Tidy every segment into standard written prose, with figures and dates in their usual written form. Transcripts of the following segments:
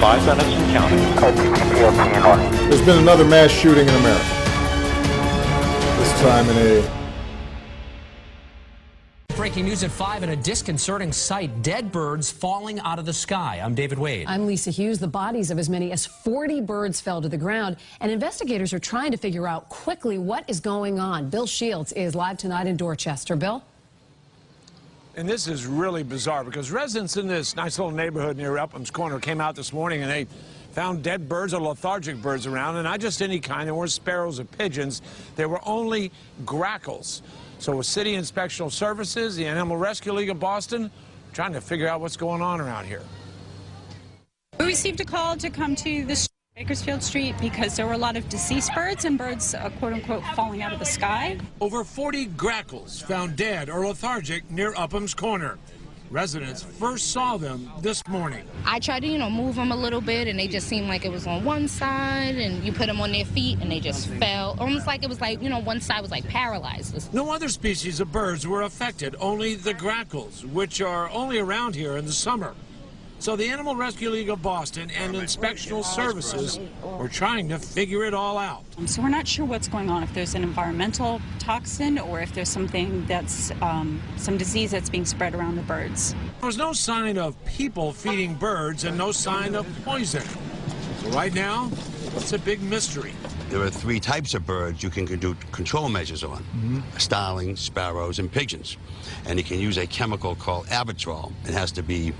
advised on Hudson County. There's been another mass shooting in America. This time in a... Breaking news at 5 and a disconcerting sight. Dead birds falling out of the sky. I'm David Wade. I'm Lisa Hughes. The bodies of as many as 40 birds fell to the ground, and investigators are trying to figure out quickly what is going on. Bill Shields is live tonight in Dorchester. Bill? And this is really bizarre because residents in this nice little neighborhood near Upham's Corner came out this morning and they found dead birds or lethargic birds around, and not just any kind. There weren't sparrows or pigeons. There were only grackles. So with City Inspectional Services, the Animal Rescue League of Boston, trying to figure out what's going on around here. We received a call to come to the Bakersfield Street because there were a lot of deceased birds and birds, quote-unquote, falling out of the sky. Over 40 grackles found dead or lethargic near Upham's Corner. Residents first saw them this morning. I tried to, move them a little bit, and they just seemed like it was on one side, and you put them on their feet, and they just fell. Almost like it was like, one side was like paralyzed. No other species of birds were affected, only the grackles, which are only around here in the summer. So the Animal Rescue League of Boston and Inspectional Services were trying to figure it all out. So we're not sure what's going on, if there's an environmental toxin or if there's something that's some disease that's being spread around the birds. There was no sign of people feeding birds and no sign of poison. So right now, it's a big mystery. There are 3 types of birds you can do control measures on. Starlings, sparrows, and pigeons. And you can use a chemical called Avitrol. It has to be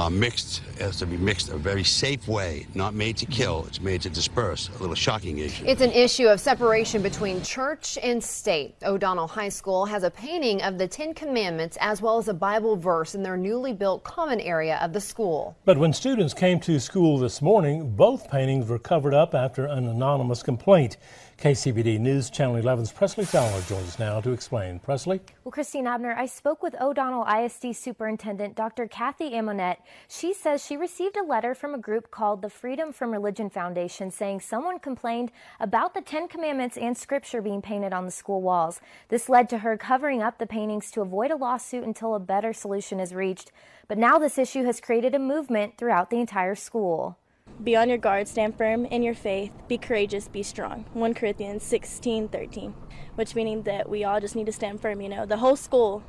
mixed a very safe way, not made to kill. It's made to disperse, a little shocking issue. It's an issue of separation between church and state. O'Donnell High School has a painting of the 10 Commandments as well as a Bible verse in their newly built common area of the school. But when students came to school this morning, both paintings were covered up after an anonymous complaint. KCBD News Channel 11's Presley Fowler joins us now to explain. Presley? Well, Christine Abner, I spoke with O'Donnell ISD Superintendent Dr. Kathy Amonette. She says she received a letter from a group called the Freedom from Religion Foundation saying someone complained about the 10 Commandments and scripture being painted on the school walls. This led to her covering up the paintings to avoid a lawsuit until a better solution is reached. But now this issue has created a movement throughout the entire school. Be on your guard, stand firm in your faith, be courageous, be strong. 1 Corinthians 16:13, which meaning that we all just need to stand firm, The whole school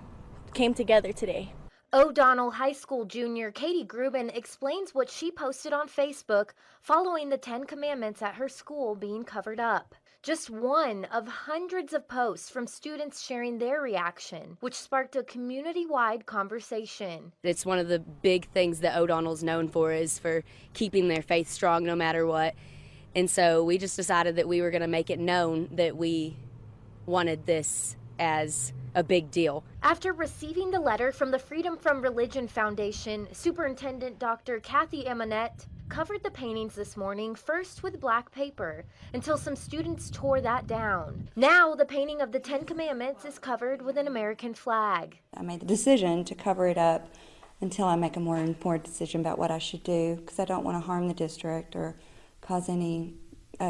came together today. O'Donnell High School junior Katie Grubin explains what she posted on Facebook following the 10 Commandments at her school being covered up. Just one of hundreds of posts from students sharing their reaction, which sparked a community-wide conversation. It's one of the big things that O'Donnell's known for is for keeping their faith strong no matter what. And so we just decided that we were going to make it known that we wanted this as a big deal. After receiving the letter from the Freedom from Religion Foundation, Superintendent Dr. Kathy Amonette covered the paintings this morning first with black paper until some students tore that down. Now the painting of the 10 Commandments is covered with an American flag. I made the decision to cover it up until I make a more informed decision about what I should do, because I don't want to harm the district or cause any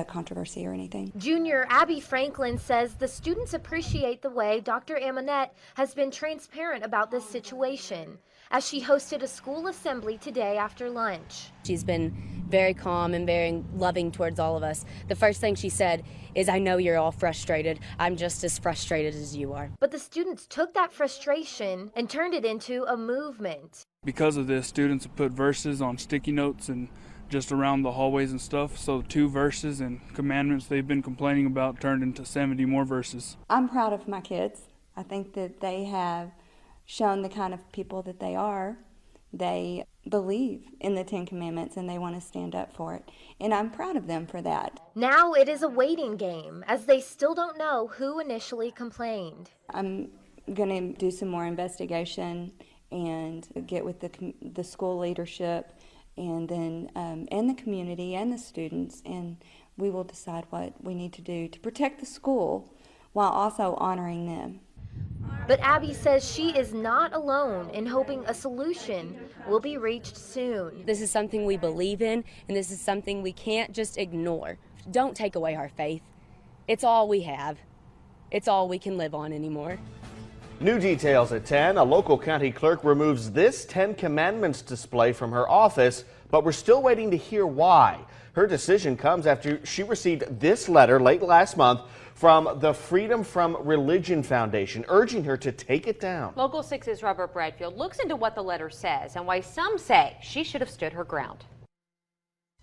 controversy or anything. Junior Abby Franklin says the students appreciate the way Dr. Amonette has been transparent about this situation as she hosted a school assembly today after lunch. She's been very calm and very loving towards all of us. The first thing she said is, I know you're all frustrated. I'm just as frustrated as you are. But the students took that frustration and turned it into a movement. Because of this, students have put verses on sticky notes and just around the hallways and stuff. So 2 verses and commandments they've been complaining about turned into 70 more verses. I'm proud of my kids. I think that they have shown the kind of people that they are. They believe in the 10 Commandments and they want to stand up for it. And I'm proud of them for that. Now it is a waiting game as they still don't know who initially complained. I'm going to do some more investigation and get with the school leadership and then and the community and the students, and we will decide what we need to do to protect the school while also honoring them. But Abby says she is not alone in hoping a solution will be reached soon. This is something we believe in, and this is something we can't just ignore. Don't take away our faith. It's all we have. It's all we can live on anymore. New details at 10. A local county clerk removes this 10 Commandments display from her office but we're still waiting to hear why. Her decision comes after she received this letter late last month from the Freedom from Religion Foundation, urging her to take it down. Local 6's Robert Bradfield looks into what the letter says and why some say she should have stood her ground.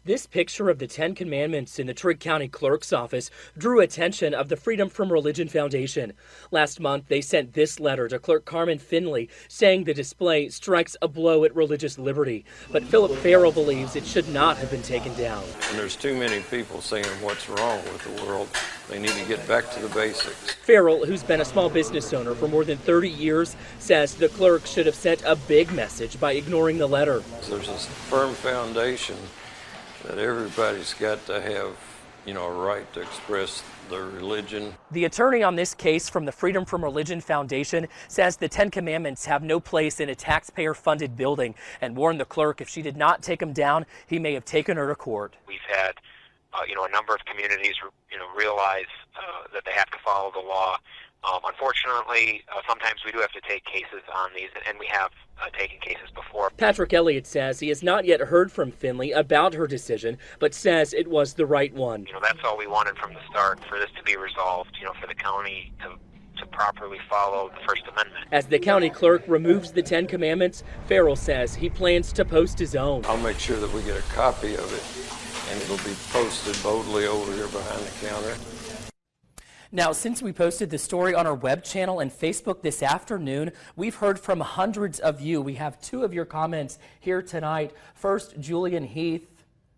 This picture of the 10 Commandments in the Trigg County Clerk's office drew attention of the Freedom from Religion Foundation. Last month, they sent this letter to Clerk Carmen Finley saying the display strikes a blow at religious liberty. But Philip Farrell believes it should not have been taken down. And there's too many people saying what's wrong with the world. They need to get back to the basics. Farrell, who's been a small business owner for more than 30 years, says the clerk should have sent a big message by ignoring the letter. There's a firm foundation that everybody's got to have, a right to express their religion. The attorney on this case from the Freedom from Religion Foundation says the 10 Commandments have no place in a taxpayer-funded building and warned the clerk if she did not take them down, he may have taken her to court. We've had, a number of communities, realize that they have to follow the law. Unfortunately, sometimes we do have to take cases on these, and we have taken cases before. Patrick Elliott says he has not yet heard from Finley about her decision, but says it was the right one. That's all we wanted from the start, for this to be resolved, for the county to properly follow the First Amendment. As the county clerk removes the 10 Commandments, Farrell says he plans to post his own. I'll make sure that we get a copy of it, and it'll be posted boldly over here behind the counter. Now, since we posted the story on our web channel and Facebook this afternoon, we've heard from hundreds of you. We have 2 of your comments here tonight. First, Julian Heath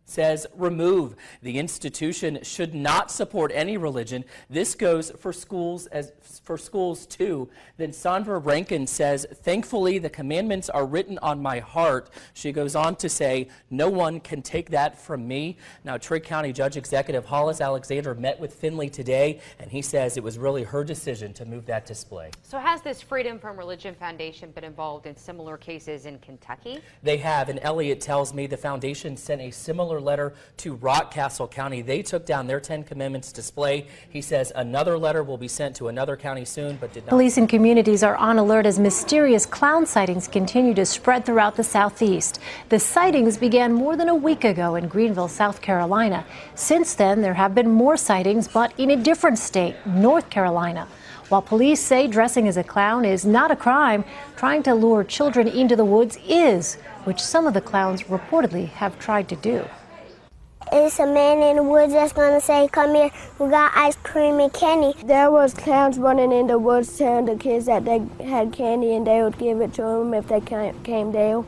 says, remove. The institution should not support any religion. This goes for schools too. Then Sandra Rankin says, thankfully the commandments are written on my heart. She goes on to say, no one can take that from me. Now, Trigg County Judge Executive Hollis Alexander met with Finley today, and he says it was really her decision to move that display. So has this Freedom from Religion Foundation been involved in similar cases in Kentucky? They have, and Elliott tells me the foundation sent a similar letter to Rockcastle County. They took down their 10 Commandments display. He says another letter will be sent to another county soon, but did not. Police and communities are on alert as mysterious clown sightings continue to spread throughout the southeast. The sightings began more than a week ago in Greenville, South Carolina. Since then, there have been more sightings, but in a different state, North Carolina. While police say dressing as a clown is not a crime, trying to lure children into the woods is, which some of the clowns reportedly have tried to do. It's a man in the woods that's going to say, come here, we got ice cream and candy. There was clowns running in the woods telling the kids that they had candy and they would give it to them if they came down.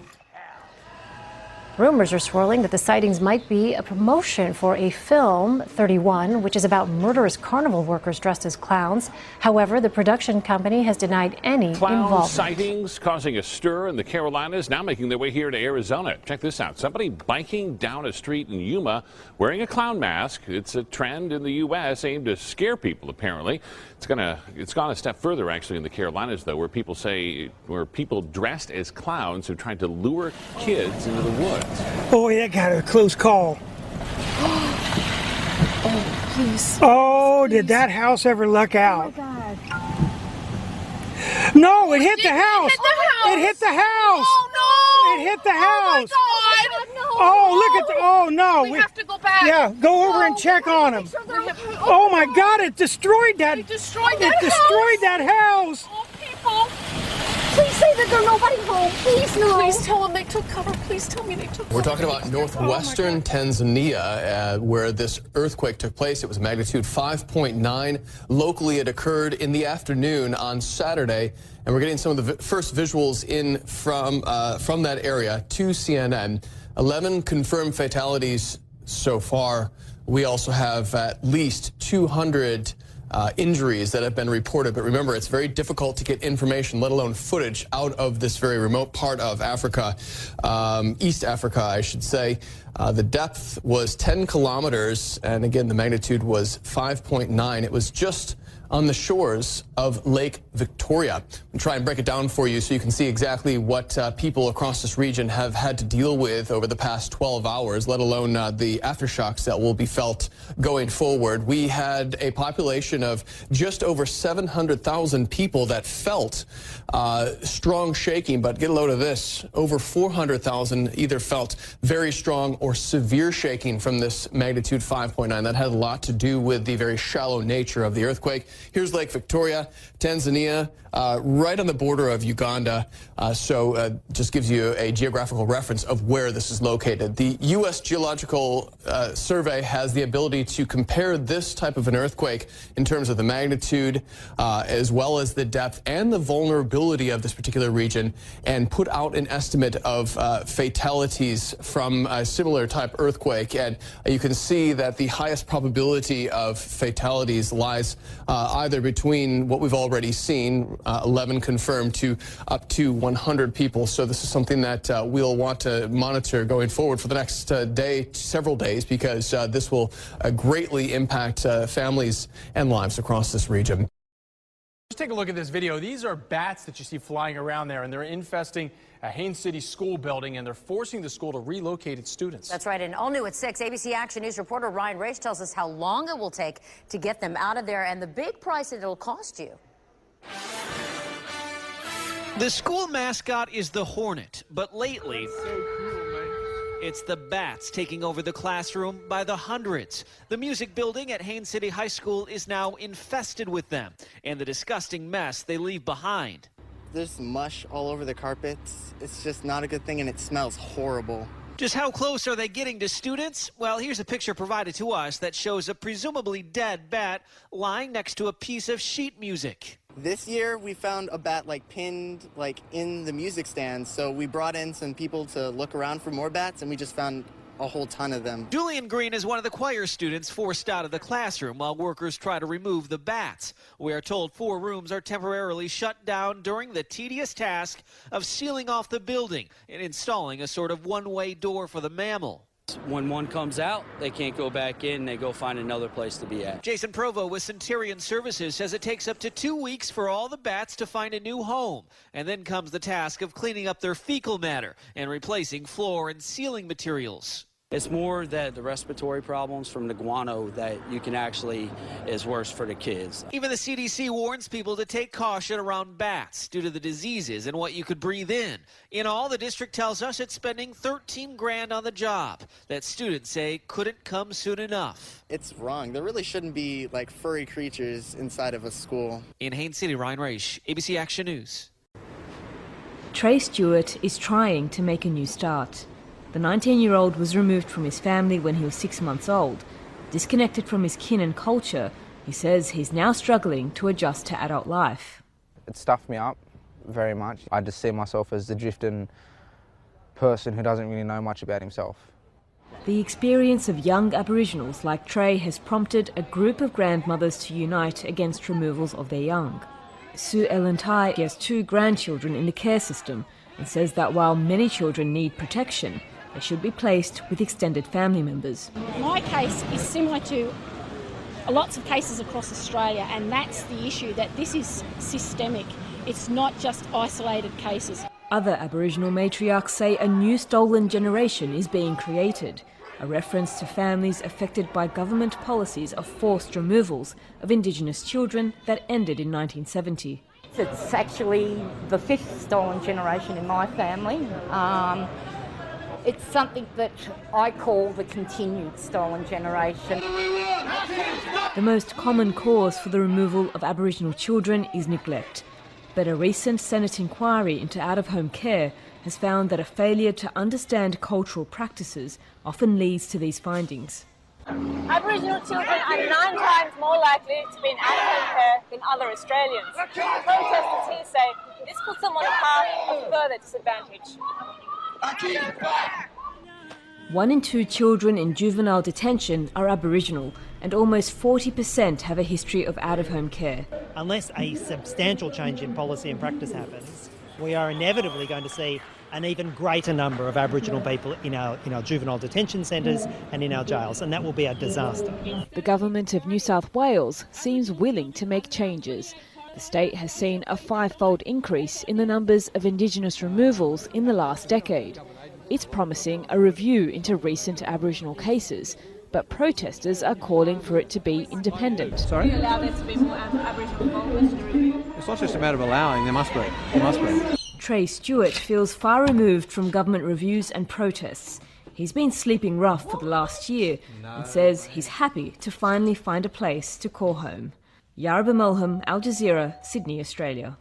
Rumors are swirling that the sightings might be a promotion for a film, 31, which is about murderous carnival workers dressed as clowns. However, the production company has denied any involvement. Sightings causing a stir in the Carolinas, now making their way here to Arizona. Check this out. Somebody biking down a street in Yuma wearing a clown mask. It's a trend in the U.S. aimed to scare people, apparently. It's gone a step further, actually, in the Carolinas, though, where people dressed as clowns who tried to lure kids into the woods. Oh, that got a close call. Oh, please. Oh, did that house ever luck out? Oh, my God. No, it hit the house. It hit the house. Oh, no. It hit the house. Oh, my God. No. Oh, look at the, oh, no. We have to go back. Yeah, go over and check on them. Oh, my God, it destroyed that. It destroyed that house. Oh, people. Please say that there's nobody home. Please, no. Please tell them they took cover. Please tell me they took cover. We're talking about northwestern Tanzania, where this earthquake took place. It was magnitude 5.9. Locally, it occurred in the afternoon on Saturday, and we're getting some of the first visuals in from that area to CNN. 11 confirmed fatalities so far. We also have at least 200 injuries that have been reported. But remember, it's very difficult to get information, let alone footage, out of this very remote part of Africa, East Africa, I should say. The depth was 10 kilometers, and again, the magnitude was 5.9. It was just on the shores of Lake Victoria. We'll try and break it down for you so you can see exactly what people across this region have had to deal with over the past 12 hours, let alone the aftershocks that will be felt going forward. We had a population of just over 700,000 people that felt strong shaking, but get a load of this. Over 400,000 either felt very strong or severe shaking from this magnitude 5.9. That had a lot to do with the very shallow nature of the earthquake. Here's Lake Victoria, Tanzania, right on the border of Uganda. So just gives you a geographical reference of where this is located. The U.S. Geological Survey has the ability to compare this type of an earthquake in terms of the magnitude, as well as the depth and the vulnerability of this particular region, and put out an estimate of fatalities from a similar type earthquake. And you can see that the highest probability of fatalities lies either between what we've already seen, 11 confirmed, to up to 100 people. So this is something that we'll want to monitor going forward for the next several days, because this will greatly impact families and lives across this region. Just take a look at this video. These are bats that you see flying around there, and they're infesting a Haines City school building, and they're forcing the school to relocate its students. That's right, and all new at 6, ABC Action News reporter Ryan Race tells us how long it will take to get them out of there and the big price that it'll cost you. The school mascot is the Hornet, but lately it's the bats taking over the classroom by the hundreds. The music building at Haines City High School is now infested with them, and the disgusting mess they leave behind. There's mush all over the carpets. It's just not a good thing, and it smells horrible. Just how close are they getting to students? Well, here's a picture provided to us that shows a presumably dead bat lying next to a piece of sheet music. This year we found a bat pinned in the music stand, so we brought in some people to look around for more bats, and we just found a whole ton of them. Julian Green is one of the choir students forced out of the classroom while workers try to remove the bats. We are told 4 rooms are temporarily shut down during the tedious task of sealing off the building and installing a sort of one-way door for the mammal. When one comes out, they can't go back in. They go find another place to be at. Jason Provo with Centurion Services says it takes up to 2 weeks for all the bats to find a new home. And then comes the task of cleaning up their fecal matter and replacing floor and ceiling materials. It's more that the respiratory problems from the guano that you can actually is worse for the kids. Even the CDC warns people to take caution around bats due to the diseases and what you could breathe in. In all, the district tells us it's spending $13 grand on the job that students say couldn't come soon enough. It's wrong. There really shouldn't be furry creatures inside of a school. In Haines City, Ryan Raish, ABC Action News. Trey Stewart is trying to make a new start. The 19-year-old was removed from his family when he was 6 months old. Disconnected from his kin and culture, he says he's now struggling to adjust to adult life. It stuffed me up very much. I just see myself as the drifting person who doesn't really know much about himself. The experience of young Aboriginals like Trey has prompted a group of grandmothers to unite against removals of their young. Sue Ellen Tai has 2 grandchildren in the care system and says that while many children need protection, they should be placed with extended family members. My case is similar to lots of cases across Australia, and that's the issue, that this is systemic. It's not just isolated cases. Other Aboriginal matriarchs say a new stolen generation is being created, a reference to families affected by government policies of forced removals of Indigenous children that ended in 1970. It's actually the 5th stolen generation in my family. It's something that I call the continued stolen generation. The most common cause for the removal of Aboriginal children is neglect. But a recent Senate inquiry into out-of-home care has found that a failure to understand cultural practices often leads to these findings. Aboriginal children are 9 times more likely to be in out-of-home care than other Australians. Protesters here say this puts them on a path of further disadvantage. 1 in 2 children in juvenile detention are Aboriginal, and almost 40% have a history of out-of-home care. Unless a substantial change in policy and practice happens, we are inevitably going to see an even greater number of Aboriginal people in our juvenile detention centres and in our jails, and that will be a disaster. The government of New South Wales seems willing to make changes. The state has seen a 5-fold increase in the numbers of Indigenous removals in the last decade. It's promising a review into recent Aboriginal cases, but protesters are calling for it to be independent. Sorry? Do you allow there to be more Aboriginal involvement in the review? It's not just a matter of allowing, there must be. There must be. Trey Stewart feels far removed from government reviews and protests. He's been sleeping rough for the last year and says he's happy to finally find a place to call home. Yaraba Mulham, Al Jazeera, Sydney, Australia.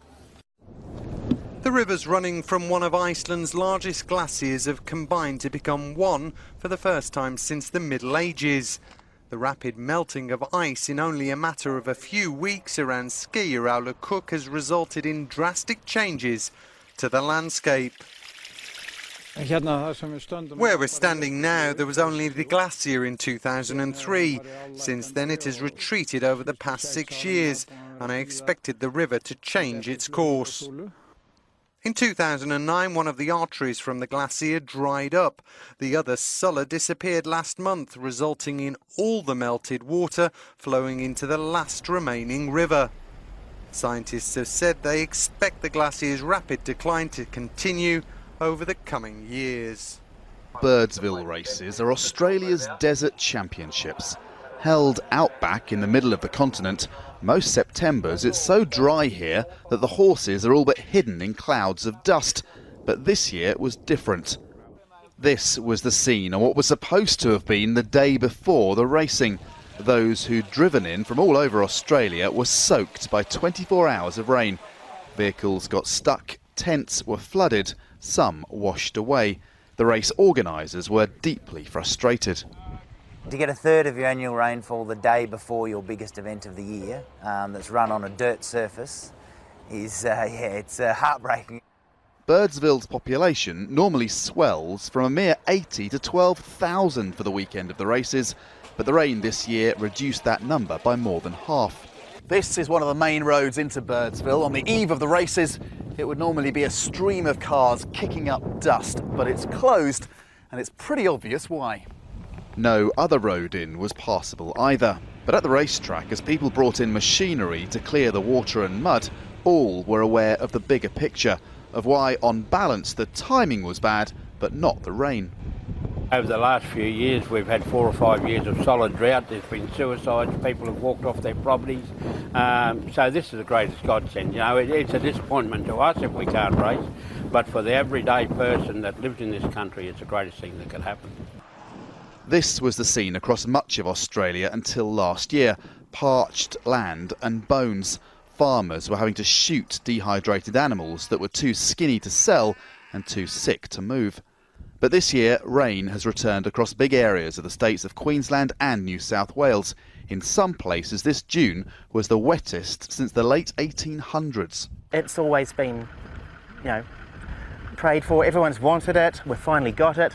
The rivers running from one of Iceland's largest glaciers have combined to become one for the first time since the Middle Ages. The rapid melting of ice in only a matter of a few weeks around Skeiðar Aulakuk has resulted in drastic changes to the landscape. Where we're standing now, there was only the glacier in 2003. Since then it has retreated over the past 6 years, and I expected the river to change its course. In 2009, one of the arteries from the glacier dried up. The other, Sulla, disappeared last month, resulting in all the melted water flowing into the last remaining river. Scientists have said they expect the glacier's rapid decline to continue over the coming years. Birdsville races are Australia's desert championships. Held outback in the middle of the continent, most Septembers it's so dry here that the horses are all but hidden in clouds of dust. But this year it was different. This was the scene on what was supposed to have been the day before the racing. Those who'd driven in from all over Australia were soaked by 24 hours of rain. Vehicles got stuck, tents were flooded, some washed away. The race organisers were deeply frustrated. To get a third of your annual rainfall the day before your biggest event of the year, that's run on a dirt surface, is it's heartbreaking. Birdsville's population normally swells from a mere 80 to 12,000 for the weekend of the races, but the rain this year reduced that number by more than half. This is one of the main roads into Birdsville. On the eve of the races, it would normally be a stream of cars kicking up dust, but it's closed, and it's pretty obvious why. No other road in was passable either. But at the racetrack, as people brought in machinery to clear the water and mud, all were aware of the bigger picture, of why, on balance, the timing was bad, but not the rain. Over the last few years, we've had 4 or 5 years of solid drought. There's been suicides, people have walked off their properties. So this is the greatest godsend. You know, it's a disappointment to us if we can't race, but for the everyday person that lives in this country, it's the greatest thing that could happen. This was the scene across much of Australia until last year. Parched land and bones. Farmers were having to shoot dehydrated animals that were too skinny to sell and too sick to move. But this year, rain has returned across big areas of the states of Queensland and New South Wales. In some places, this June was the wettest since the late 1800s. It's always been, prayed for. Everyone's wanted it. We've finally got it.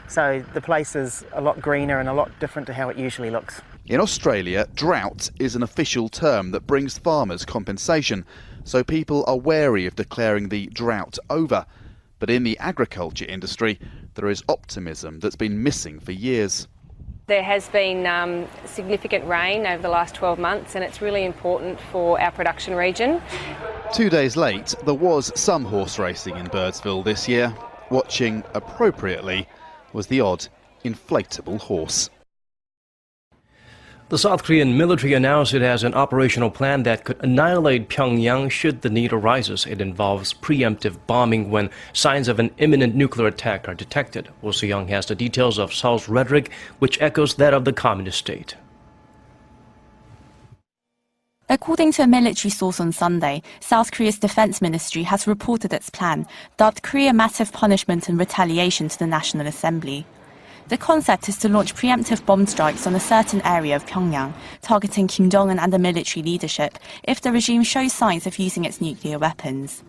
So the place is a lot greener and a lot different to how it usually looks. In Australia, drought is an official term that brings farmers compensation, so people are wary of declaring the drought over. But in the agriculture industry, there is optimism that's been missing for years. There has been significant rain over the last 12 months, and it's really important for our production region. 2 days late, there was some horse racing in Birdsville this year. Watching appropriately was the odd inflatable horse. The South Korean military announced it has an operational plan that could annihilate Pyongyang should the need arises. It involves preemptive bombing when signs of an imminent nuclear attack are detected. Woo Se-young has the details of Seoul's rhetoric, which echoes that of the communist state. According to a military source on Sunday, South Korea's defense ministry has reported its plan, dubbed Korea Massive Punishment and Retaliation to the National Assembly. The concept is to launch preemptive bomb strikes on a certain area of Pyongyang, targeting Kim Jong-un and the military leadership if the regime shows signs of using its nuclear weapons.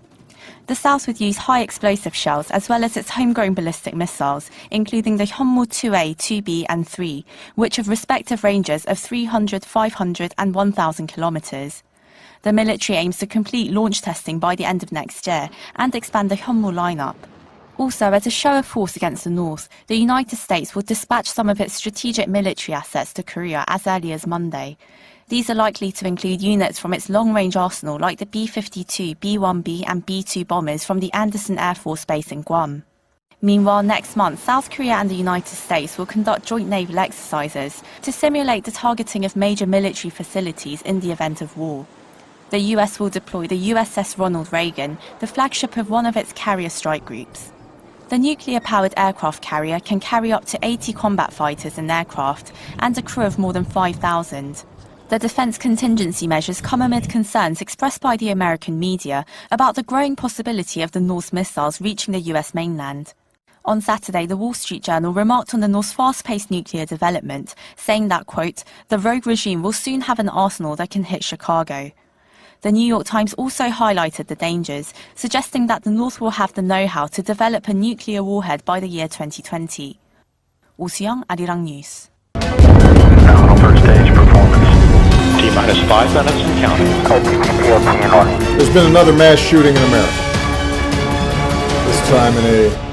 The South would use high explosive shells as well as its homegrown ballistic missiles, including the Hyunmoo 2A, 2B and 3, which have respective ranges of 300, 500 and 1,000 kilometers. The military aims to complete launch testing by the end of next year and expand the Hyunmoo lineup. Also, as a show of force against the North, the United States will dispatch some of its strategic military assets to Korea as early as Monday. These are likely to include units from its long-range arsenal like the B-52, B-1B and B-2 bombers from the Andersen Air Force Base in Guam. Meanwhile, next month, South Korea and the United States will conduct joint naval exercises to simulate the targeting of major military facilities in the event of war. The US will deploy the USS Ronald Reagan, the flagship of one of its carrier strike groups. The nuclear-powered aircraft carrier can carry up to 80 combat fighters and aircraft and a crew of more than 5,000. The defense contingency measures come amid concerns expressed by the American media about the growing possibility of the North's missiles reaching the US mainland. On Saturday, the Wall Street Journal remarked on the North's fast-paced nuclear development, saying that, quote, the rogue regime will soon have an arsenal that can hit Chicago. The New York Times also highlighted the dangers, suggesting that the North will have the know-how to develop a nuclear warhead by the year 2020. Oh Soo-young, Arirang News. Nominal first stage performance. T-minus 5 minutes and counting. There's been another mass shooting in America. This time in a